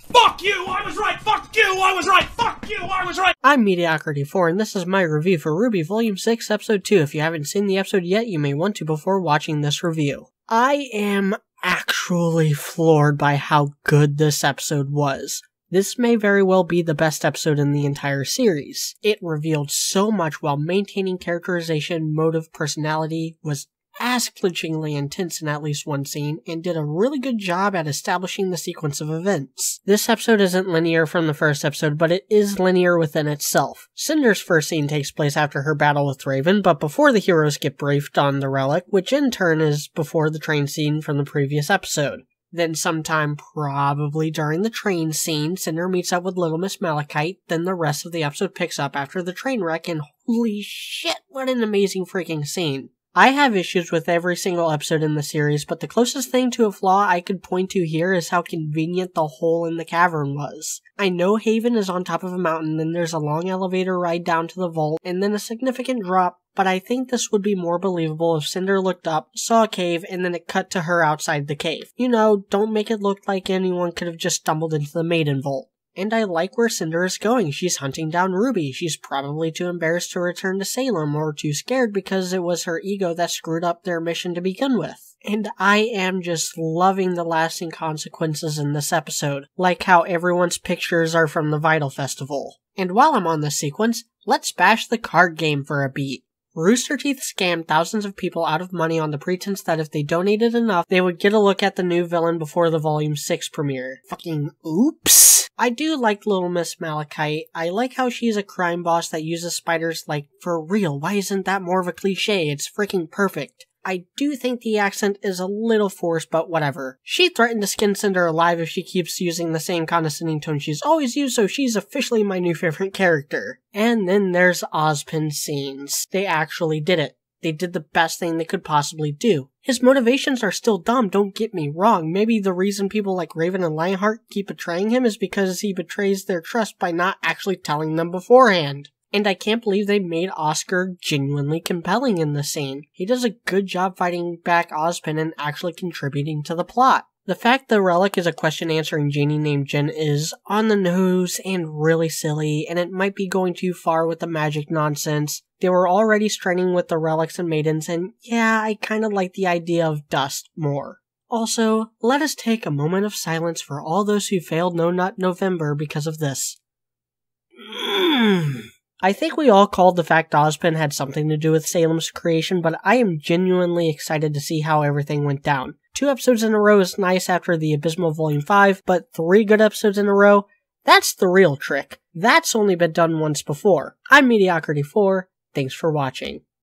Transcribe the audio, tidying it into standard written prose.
Fuck you, I was right! Fuck you, I was right! Fuck you, I was right! I'm Mediocrity4, and this is my review for RWBY Volume 6, Episode 2. If you haven't seen the episode yet, you may want to before watching this review. I am actually floored by how good this episode was. This may very well be the best episode in the entire series. It revealed so much while maintaining characterization, motive, personality, was ass-clenchingly intense in at least one scene, and did a really good job at establishing the sequence of events. This episode isn't linear from the first episode, but it is linear within itself. Cinder's first scene takes place after her battle with Raven, but before the heroes get briefed on the relic, which in turn is before the train scene from the previous episode. Then sometime probably during the train scene, Cinder meets up with Little Miss Malachite, then the rest of the episode picks up after the train wreck, and holy shit, what an amazing freaking scene. I have issues with every single episode in the series, but the closest thing to a flaw I could point to here is how convenient the hole in the cavern was. I know Haven is on top of a mountain, then there's a long elevator ride down to the vault, and then a significant drop, but I think this would be more believable if Cinder looked up, saw a cave, and then it cut to her outside the cave. You know, don't make it look like anyone could have just stumbled into the Maiden Vault. And I like where Cinder is going. She's hunting down RWBY. She's probably too embarrassed to return to Salem, or too scared because it was her ego that screwed up their mission to begin with. And I am just loving the lasting consequences in this episode, like how everyone's pictures are from the Vital Festival. And while I'm on this sequence, let's bash the card game for a beat. Rooster Teeth scammed thousands of people out of money on the pretense that if they donated enough, they would get a look at the new villain before the Volume 6 premiere. Fucking oops! I do like Little Miss Malachite. I like how she's a crime boss that uses spiders like, for real, why isn't that more of a cliche? It's freaking perfect. I do think the accent is a little forced, but whatever. She threatened to skin Cinder alive if she keeps using the same condescending tone she's always used, so she's officially my new favorite character. And then there's Ozpin's scenes. They actually did it. They did the best thing they could possibly do. His motivations are still dumb, don't get me wrong. Maybe the reason people like Raven and Lionheart keep betraying him is because he betrays their trust by not actually telling them beforehand. And I can't believe they made Oscar genuinely compelling in the scene. He does a good job fighting back Ozpin and actually contributing to the plot. The fact the relic is a question-answering genie named Jen is on the nose and really silly, and it might be going too far with the magic nonsense. They were already straining with the relics and maidens, and yeah, I kinda like the idea of dust more. Also, let us take a moment of silence for all those who failed No Nut November because of this. I think we all called the fact Ozpin had something to do with Salem's creation, but I am genuinely excited to see how everything went down. 2 episodes in a row is nice after the abysmal Volume 5, but 3 good episodes in a row? That's the real trick. That's only been done once before. I'm Mediocrity4, thanks for watching.